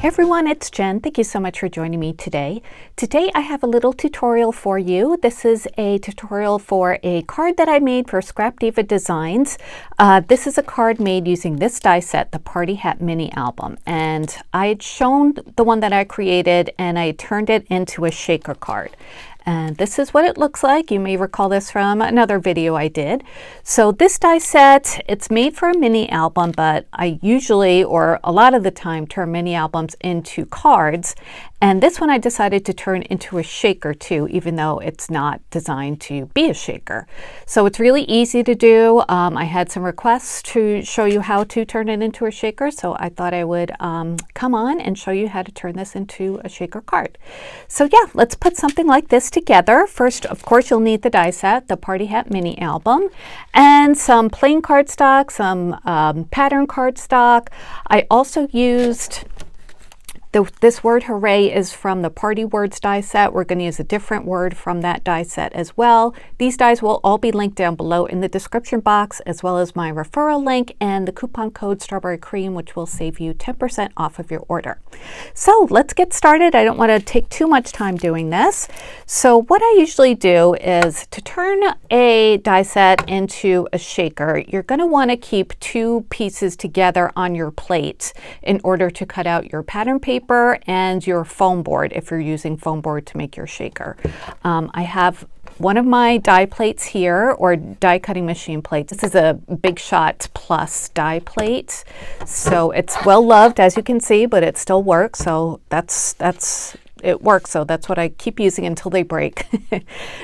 Hey everyone, it's Jen. Thank you so much for joining me today. Today I have a little tutorial for you. This is a tutorial for a card that I made for Scrap Diva Designs. This is a card made using this die set, the Party Hat Mini Album. And I had shown the one that I created and I turned it into a shaker card. And this is what it looks like. You may recall this from another video I did. So this die set, it's made for a mini album, but I usually, or a lot of the time, turn mini albums into cards. And this one I decided to turn into a shaker too, even though it's not designed to be a shaker. So it's really easy to do. I had some requests to show you how to turn it into a shaker, so I thought I would come on and show you how to turn this into a shaker card. So yeah, let's put something like this together. First, of course, you'll need the die set, the Party Hat Mini Album, and some plain cardstock, some pattern cardstock. I also used this word hooray is from the Party Words die set. We're going to use a different word from that die set as well. These dies will all be linked down below in the description box, as well as my referral link and the coupon code Strawberry Cream, which will save you 10% off of your order. So let's get started. I don't want to take too much time doing this. So what I usually do is to turn a die set into a shaker, you're going to want to keep two pieces together on your plate in order to cut out your pattern paper and your foam board if you're using foam board to make your shaker. I have one of my die plates here, or die cutting machine plates. This is a Big Shot Plus die plate. So it's well loved, as you can see, but it still works. So it works, so that's what I keep using until they break.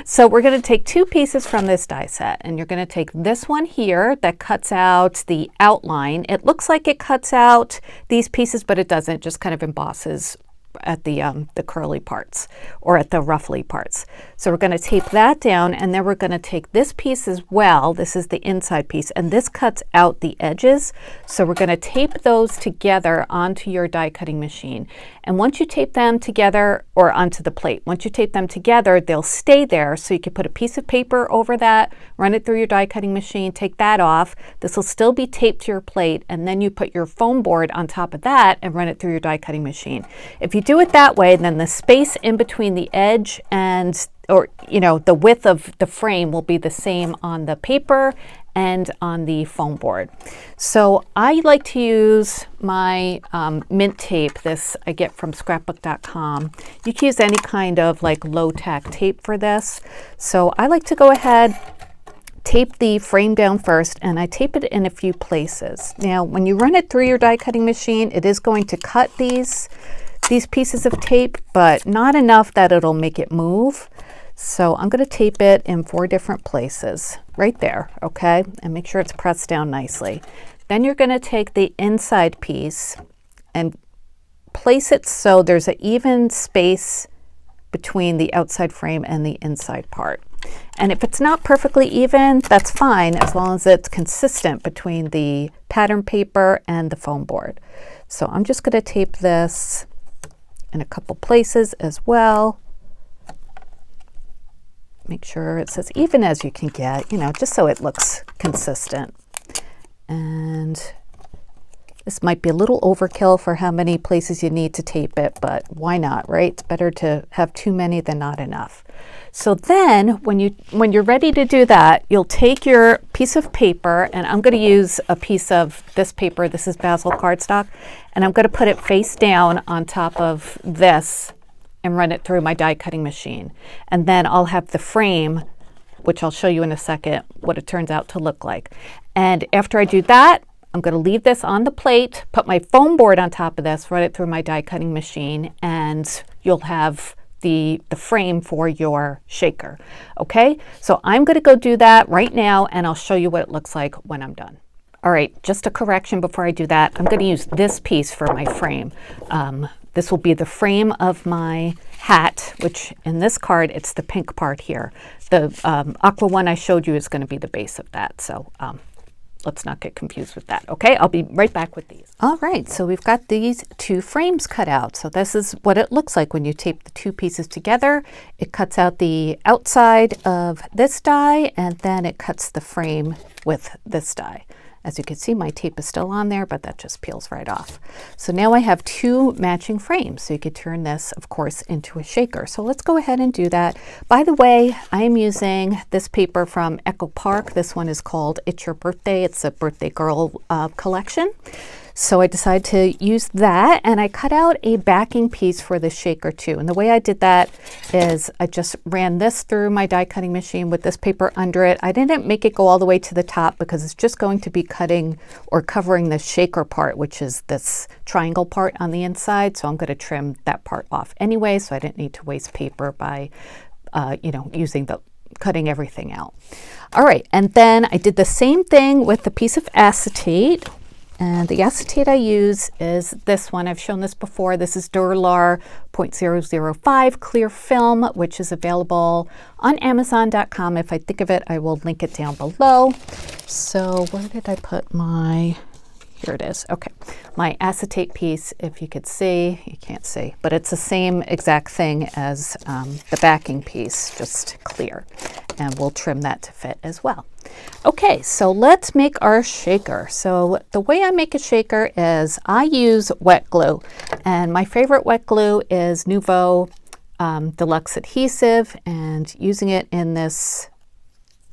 So we're going to take two pieces from this die set, and you're going to take this one here that cuts out the outline. It looks like it cuts out these pieces, but it doesn't. It just kind of embosses at the curly parts, or at the ruffly parts. So we're going to tape that down, and then we're going to take this piece as well. This is the inside piece, and this cuts out the edges. So we're going to tape those together onto your die cutting machine. And once you tape them together, or onto the plate, once you tape them together, they'll stay there. So you can put a piece of paper over that, run it through your die cutting machine, take that off. This will still be taped to your plate, and then you put your foam board on top of that and run it through your die cutting machine. If you do it that way, then the space in between the edge and, or the width of the frame will be the same on the paper and on the foam board. So I like to use my mint tape. This I get from scrapbook.com. You can use any kind of like low tack tape for this. So I like to go ahead, tape the frame down first, and I tape it in a few places. Now when you run it through your die cutting machine, it is going to cut these pieces of tape, but not enough that it'll make it move. So I'm going to tape it in 4 different places right there, okay? And make sure it's pressed down nicely. Then you're going to take the inside piece and place it so there's an even space between the outside frame and the inside part. And if it's not perfectly even, that's fine, as long as it's consistent between the pattern paper and the foam board. So I'm just going to tape this in a couple places as well. Make sure it's as even as you can get, just so it looks consistent. And this might be a little overkill for how many places you need to tape it, but why not, right? It's better to have too many than not enough. So then when you're ready to do that, you'll take your piece of paper, and I'm going to use a piece of this paper. This is Basil cardstock, and I'm going to put it face down on top of this and run it through my die cutting machine. And then I'll have the frame, which I'll show you in a second what it turns out to look like. And after I do that, I'm going to leave this on the plate, put my foam board on top of this, run it through my die cutting machine, and you'll have the frame for your shaker. Okay, so I'm going to go do that right now, and I'll show you what it looks like when I'm done. All right, just a correction before I do that. I'm going to use this piece for my frame. This will be the frame of my hat, which in this card, it's the pink part here. The aqua one I showed you is going to be the base of that. So let's not get confused with that. Okay, I'll be right back with these. All right, so we've got these two frames cut out. So this is what it looks like when you tape the two pieces together. It cuts out the outside of this die, and then it cuts the frame with this die. As you can see, my tape is still on there, but that just peels right off. So now I have two matching frames. So you could turn this, of course, into a shaker. So let's go ahead and do that. By the way, I am using this paper from Echo Park. This one is called It's Your Birthday. It's a birthday girl collection. So I decided to use that, and I cut out a backing piece for the shaker too. And the way I did that is I just ran this through my die cutting machine with this paper under it. I didn't make it go all the way to the top because it's just going to be cutting or covering the shaker part, which is this triangle part on the inside. So I'm going to trim that part off anyway, so I didn't need to waste paper by cutting everything out. All right, and then I did the same thing with the piece of acetate. And the acetate I use is this one. I've shown this before. This is Duralar 0.005 clear film, which is available on Amazon.com. If I think of it, I will link it down below. So where did I put my... Here it is. Okay, my acetate piece, if you could see, you can't see, but it's the same exact thing as the backing piece, just clear. And we'll trim that to fit as well. Okay, so let's make our shaker. So the way I make a shaker is I use wet glue, and my favorite wet glue is Nuvo Deluxe Adhesive, and using it in this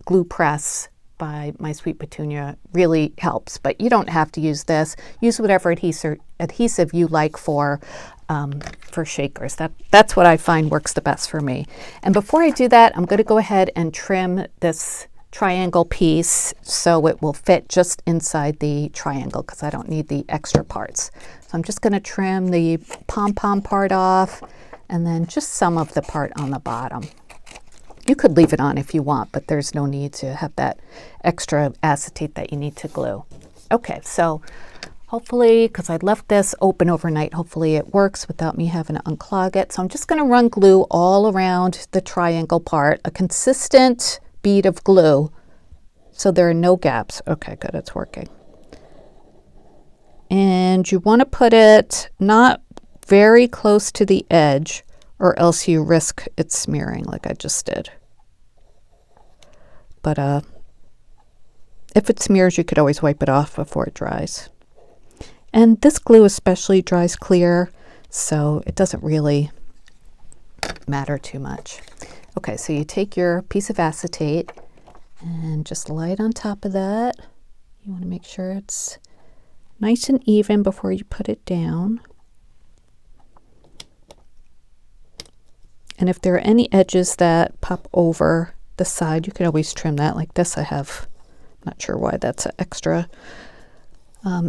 glue press by My Sweet Petunia really helps, but you don't have to use this. Use whatever adhesive you like for shakers. That's what I find works the best for me. And before I do that, I'm going to go ahead and trim this triangle piece so it will fit just inside the triangle because I don't need the extra parts. So I'm just going to trim the pom-pom part off and then just some of the part on the bottom. You could leave it on if you want, but there's no need to have that extra acetate that you need to glue. Okay, so hopefully, because I left this open overnight, hopefully it works without me having to unclog it. So I'm just going to run glue all around the triangle part, a consistent bead of glue, so there are no gaps. Okay, good, it's working. And you want to put it not very close to the edge, or else you risk it smearing like I just did. But if it smears, you could always wipe it off before it dries. And this glue especially dries clear, so it doesn't really matter too much. Okay, so you take your piece of acetate and just lay it on top of that. You want to make sure it's nice and even before you put it down. And if there are any edges that pop over the side, you can always trim that. Like this I have, not sure why that's an extra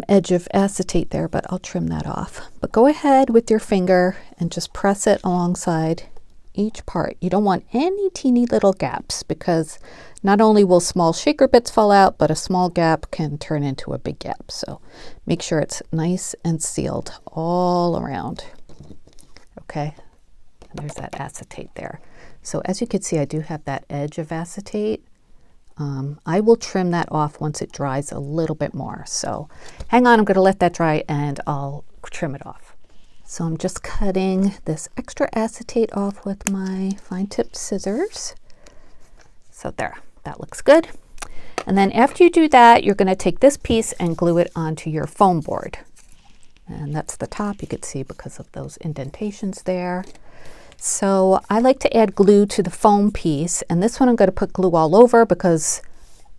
edge of acetate there, but I'll trim that off. But go ahead with your finger and just press it alongside each part. You don't want any teeny little gaps because not only will small shaker bits fall out, but a small gap can turn into a big gap. So make sure it's nice and sealed all around. Okay. There's that acetate there. So as you can see, I do have that edge of acetate. I will trim that off once it dries a little bit more. So hang on, I'm going to let that dry and I'll trim it off. So I'm just cutting this extra acetate off with my fine tip scissors. So there, that looks good. And then after you do that, you're going to take this piece and glue it onto your foam board. And that's the top, you could see because of those indentations there. So I like to add glue to the foam piece, and this one I'm going to put glue all over because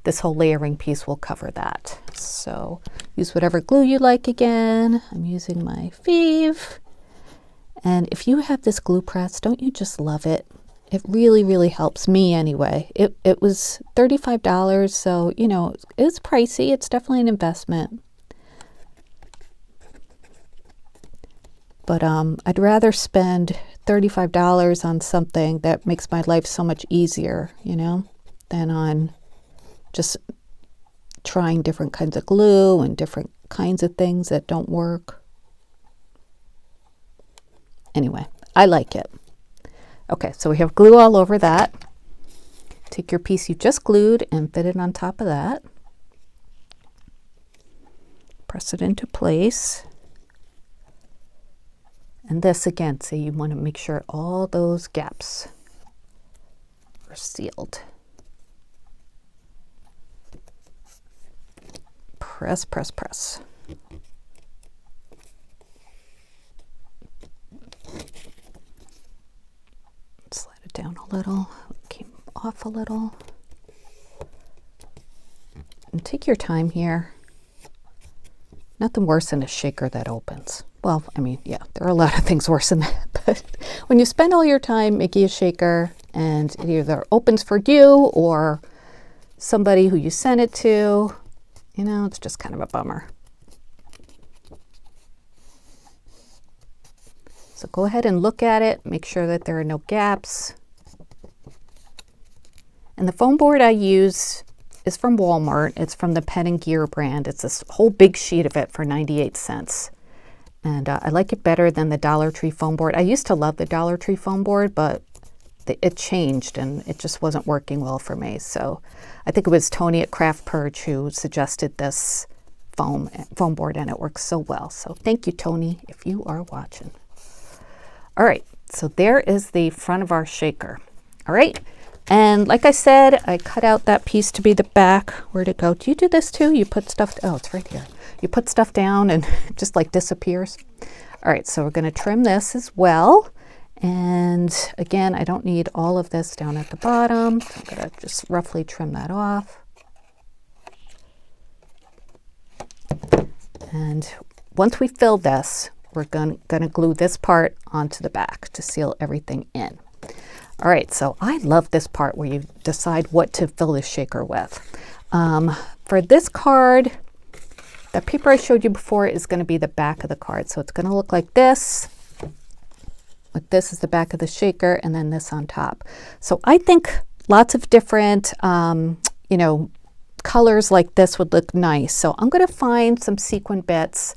this whole layering piece will cover that. So use whatever glue you like again. I'm using my Feve. And if you have this glue press, don't you just love it? It really, really helps me anyway. It was $35, so, you know, it's pricey. It's definitely an investment. But I'd rather spend $35 on something that makes my life so much easier, you know, than on just trying different kinds of glue and different kinds of things that don't work. Anyway, I like it. Okay, so we have glue all over that. Take your piece you just glued and fit it on top of that. Press it into place. And this again, so you want to make sure all those gaps are sealed. press, press, press. Slide it down a little, came off a little. And take your time here. Nothing worse than a shaker that opens. Well, I mean, yeah, there are a lot of things worse than that, but when you spend all your time making a shaker and it either opens for you or somebody who you sent it to, you know, it's just kind of a bummer. So go ahead and look at it, make sure that there are no gaps. And the foam board I use is from Walmart. It's from the Pen and Gear brand. It's this whole big sheet of it for 98 cents. And I like it better than the Dollar Tree foam board. I used to love the Dollar Tree foam board, but it changed and it just wasn't working well for me. So I think it was Tony at Craft Purge who suggested this foam board, and it works so well. So thank you, Tony, if you are watching. All right, so there is the front of our shaker. All right, and like I said, I cut out that piece to be the back. Where'd it go? Do you do this too? You put stuff, oh, it's right here. You put stuff down and it just like disappears. All right, so we're gonna trim this as well. And again, I don't need all of this down at the bottom. So I'm gonna just roughly trim that off. And once we fill this, we're gonna glue this part onto the back to seal everything in. All right, so I love this part where you decide what to fill this shaker with. For this card, the paper I showed you before is gonna be the back of the card. So it's gonna look like this. With this is the back of the shaker and then this on top. So I think lots of different, you know, colors like this would look nice. So I'm gonna find some sequin bits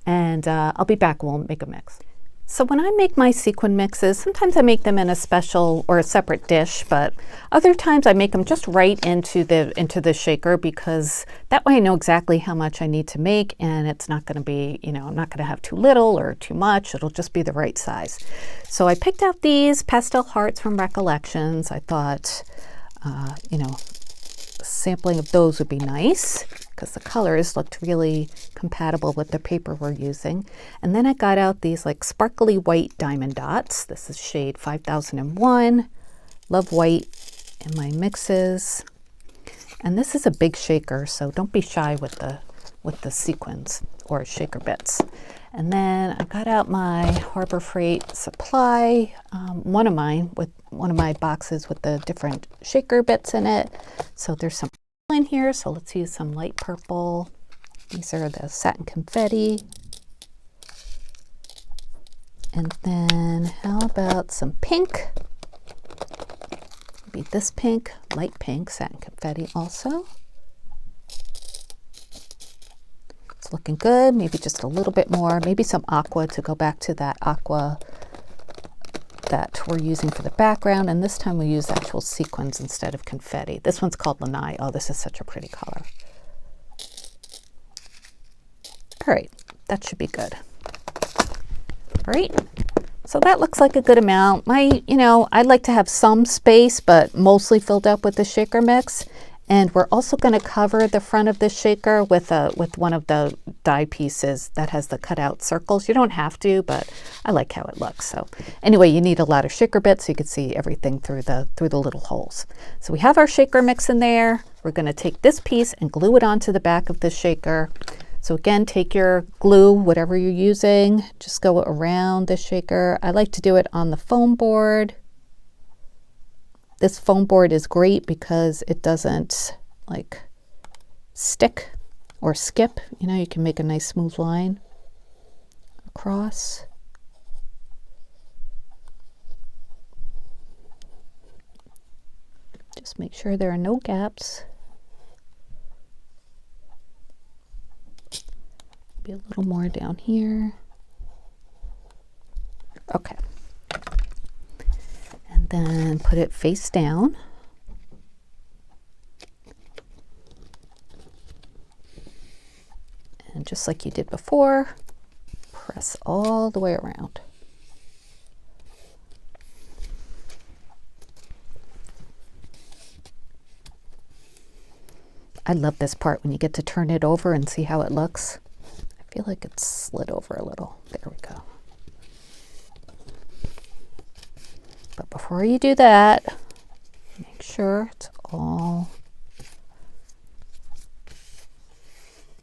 and I'll be back, we'll make a mix. So when I make my sequin mixes, sometimes I make them in a special or a separate dish, but other times I make them just right into the shaker because that way I know exactly how much I need to make and it's not going to be, you know, I'm not going to have too little or too much. It'll just be the right size. So I picked out these pastel hearts from Recollections. I thought, you know, a sampling of those would be nice because the colors looked really compatible with the paper we're using. And then I got out these like sparkly white diamond dots. This is shade 5001. Love white in my mixes. And this is a big shaker, so don't be shy with the sequins or shaker bits. And then I got out my Harbor Freight supply, one of my boxes with the different shaker bits in it. So there's some in here, so let's use some light purple. These are the satin confetti. And then how about some pink? Maybe this pink, light pink, satin confetti also. It's looking good, maybe just a little bit more, maybe some aqua to go back to that aqua that we're using for the background, and this time we use actual sequins instead of confetti. This one's called Lanai. Oh, this is such a pretty color. All right, that should be good. All right, so that looks like a good amount. You know, I'd like to have some space, but mostly filled up with the shaker mix. And we're also going to cover the front of this shaker with one of the die pieces that has the cutout circles. You don't have to, but I like how it looks. So anyway, you need a lot of shaker bits so you can see everything through the little holes. So we have our shaker mix in there. We're going to take this piece and glue it onto the back of the shaker. So again, take your glue, whatever you're using, just go around the shaker. I like to do it on the foam board. This foam board is great because it doesn't like stick or skip. You know, you can make a nice smooth line across. Just make sure there are no gaps. Be a little more down here. Okay. And then put it face down. And just like you did before, press all the way around. I love this part when you get to turn it over and see how it looks. I feel like it's slid over a little. There we go. But before you do that, make sure it's all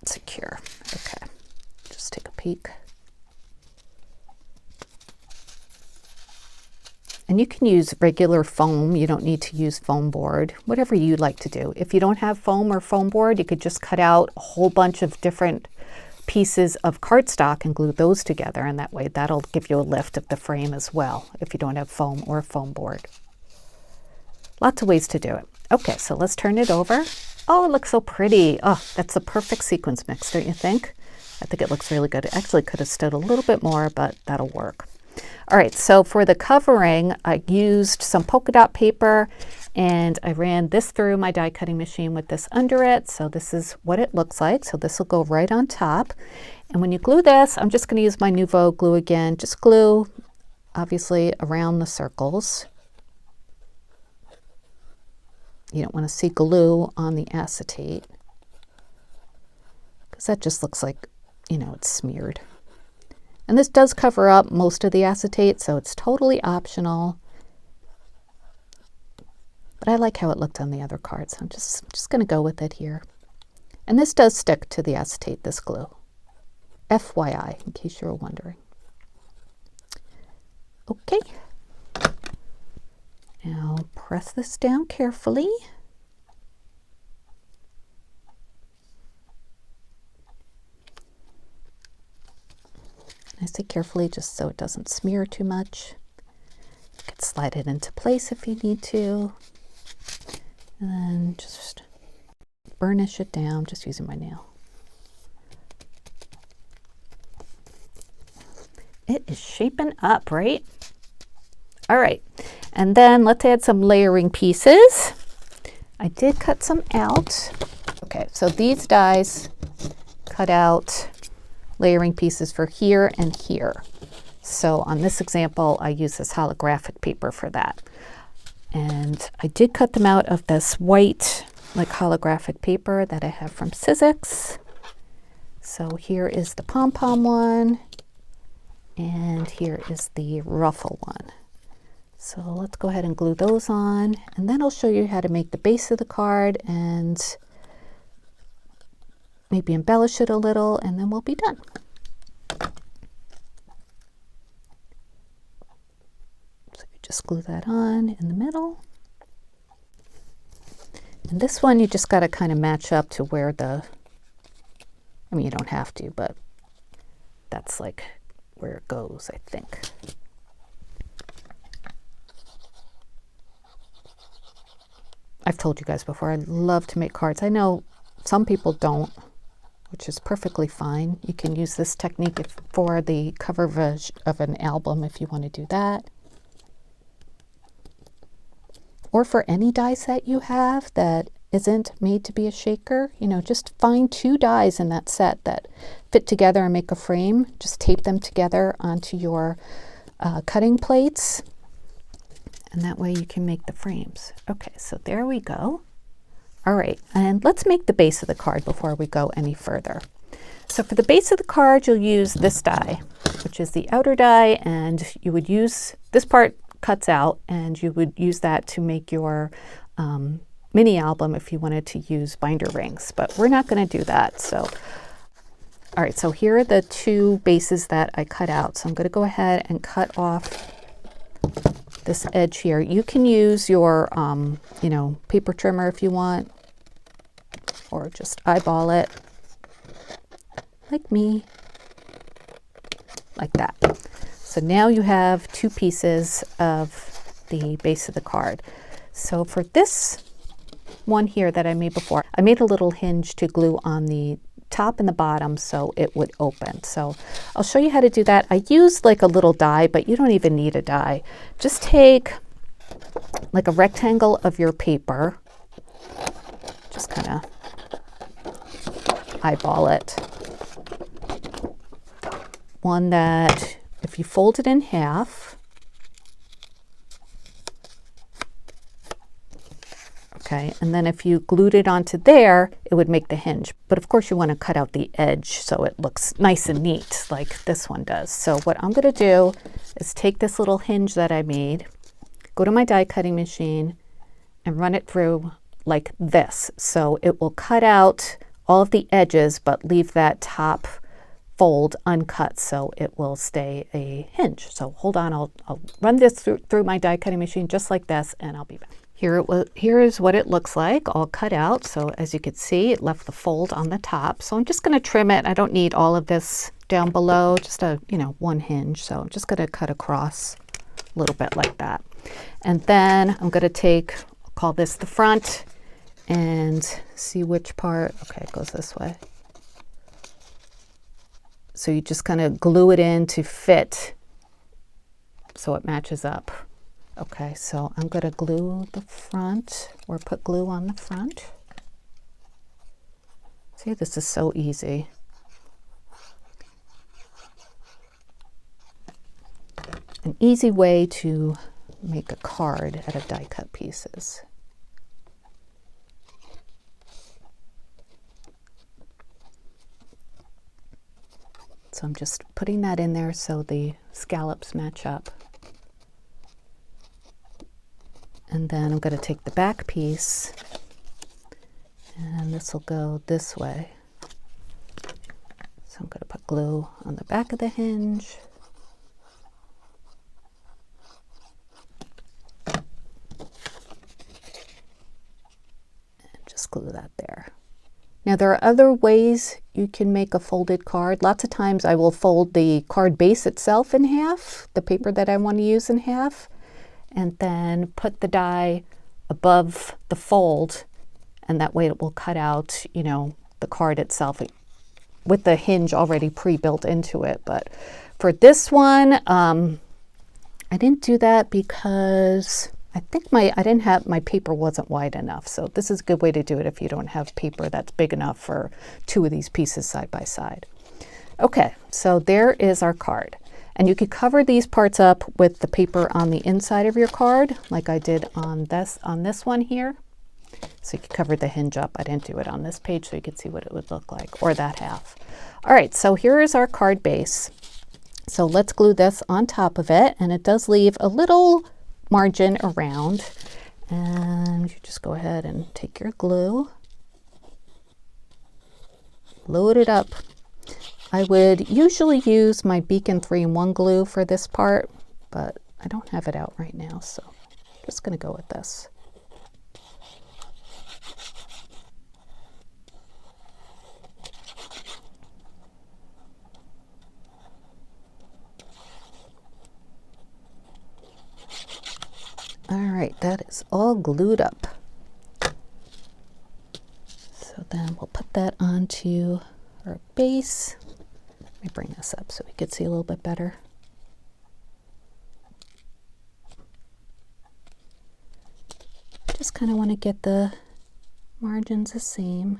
secure. Okay, just take a peek. And you can use regular foam. You don't need to use foam board, whatever you like to do. If you don't have foam or foam board, you could just cut out a whole bunch of different pieces of cardstock and glue those together, and that way that'll give you a lift of the frame as well if you don't have foam or foam board. Lots of ways to do it. Okay, so let's turn it over. Oh, it looks so pretty. Oh, that's the perfect sequence mix, don't you think? I think it looks really good. It actually could have stood a little bit more, but that'll work. All right, so for the covering, I used some polka dot paper and I ran this through my die cutting machine with this under it. So this is what it looks like. So this will go right on top. And when you glue this, I'm just going to use my Nouveau glue again. Just glue, obviously, around the circles. You don't want to see glue on the acetate because that just looks like, you know, it's smeared. And this does cover up most of the acetate, so it's totally optional. But I like how it looked on the other cards. I'm just going to go with it here. And this does stick to the acetate, this glue. FYI, in case you were wondering. Okay. Now press this down carefully. I say carefully just so it doesn't smear too much. You can slide it into place if you need to. And then just burnish it down, just using my nail. It is shaping up, right? All right, and then let's add some layering pieces. I did cut some out. Okay, so these dies cut out layering pieces for here and here. So on this example, I use this holographic paper for that. And I did cut them out of this white, like holographic paper that I have from Sizzix. So here is the pom-pom one, and here is the ruffle one. So let's go ahead and glue those on, and then I'll show you how to make the base of the card and maybe embellish it a little, and then we'll be done. So you just glue that on in the middle. And this one you just got to kind of match up to where the, I mean, you don't have to, but that's like where it goes, I think. I've told you guys before, I love to make cards. I know some people don't, which is perfectly fine. You can use this technique for the cover of an album if you want to do that. Or for any die set you have that isn't made to be a shaker, you know, just find 2 dies in that set that fit together and make a frame. Just tape them together onto your cutting plates, and that way you can make the frames. Okay, so there we go. All right, and let's make the base of the card before we go any further. So for the base of the card, you'll use this die, which is the outer die, and you would use, this part cuts out, and you would use that to make your mini album if you wanted to use binder rings, but we're not going to do that. So, all right, so here are the 2 bases that I cut out. So I'm going to go ahead and cut off this edge here. You can use your, you know, paper trimmer if you want, or just eyeball it, like me, like that. So now you have 2 pieces of the base of the card. So for this one here that I made before, I made a little hinge to glue on the top and the bottom so it would open. So I'll show you how to do that. I used like a little die, but you don't even need a die. Just take like a rectangle of your paper, just kind of eyeball it. One that if you fold it in half, Okay, and then if you glued it onto there, it would make the hinge. But of course you want to cut out the edge so it looks nice and neat like this one does. So what I'm going to do is take this little hinge that I made, go to my die cutting machine, and run it through like this. So it will cut out all of the edges but leave that top fold uncut, so it will stay a hinge. So hold on, I'll run this through my die cutting machine just like this, and I'll be back. Here is what it looks like all cut out. So as you can see, it left the fold on the top. So I'm just going to trim it. I don't need all of this down below, just a, one hinge. So I'm just going to cut across a little bit like that. And then I'm going to call this the front, and see which part. Okay, it goes this way. So you just kind of glue it in to fit so it matches up. Okay, so I'm going to glue the front, or put glue on the front. See, this is so easy. An easy way to make a card out of die cut pieces. So I'm just putting that in there so the scallops match up. And then I'm going to take the back piece, and this will go this way. So I'm going to put glue on the back of the hinge. And just glue that there. Now there are other ways you can make a folded card. Lots of times I will fold the card base itself in half, the paper that I want to use in half, and then put the die above the fold, and that way it will cut out, the card itself with the hinge already pre-built into it. But for this one, I didn't do that because I think my paper wasn't wide enough. So this is a good way to do it if you don't have paper that's big enough for two of these pieces side by side. Okay, so there is our card. And you could cover these parts up with the paper on the inside of your card, like I did on this one here. So you could cover the hinge up. I didn't do it on this page so you could see what it would look like, or that half. All right, so here is our card base. So let's glue this on top of it, and it does leave a little margin around. And you just go ahead and take your glue, load it up. I would usually use my Beacon 3-in-1 glue for this part, but I don't have it out right now, so I'm just going to go with this. All right, that is all glued up. So then we'll put that onto our base. Let me bring this up so we could see a little bit better. Just kind of want to get the margins the same.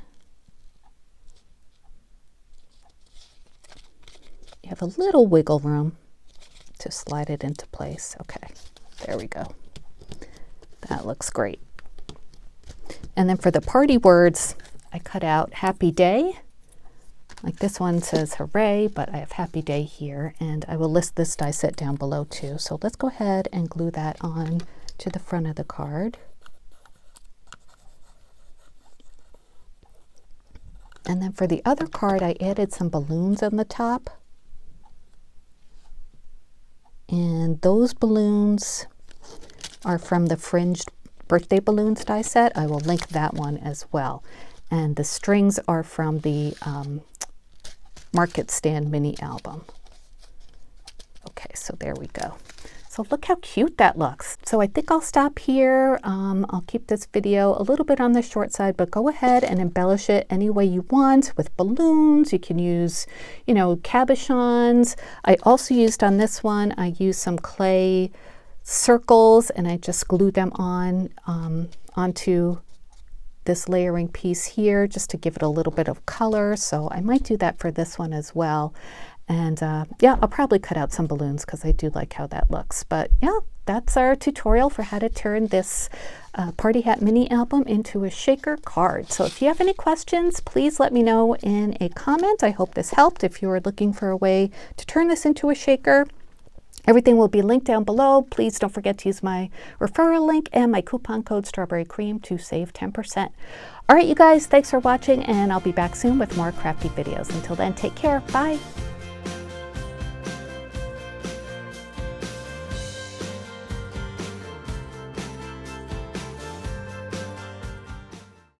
You have a little wiggle room to slide it into place. Okay, there we go. That looks great. And then for the party words, I cut out happy day. Like this one says hooray, but I have happy day here, and I will list this die set down below too. So let's go ahead and glue that on to the front of the card. And then for the other card, I added some balloons on the top. And those balloons are from the fringed birthday balloons die set. I will link that one as well. And the strings are from the Market Stand mini album. Okay, so there we go. So look how cute that looks. So I think I'll stop here. I'll keep this video a little bit on the short side, but go ahead and embellish it any way you want with balloons. You can use, cabochons. I also used on this one, I used some clay circles, and I just glued them on onto this layering piece here just to give it a little bit of color. So I might do that for this one as well. And yeah, I'll probably cut out some balloons because I do like how that looks. But yeah, that's our tutorial for how to turn this party hat mini album into a shaker card. So if you have any questions, please let me know in a comment. I hope this helped. If you are looking for a way to turn this into a shaker, everything will be linked down below. Please don't forget to use my referral link and my coupon code Strawberry Cream to save 10%. All right, you guys, thanks for watching, and I'll be back soon with more crafty videos. Until then, take care. Bye.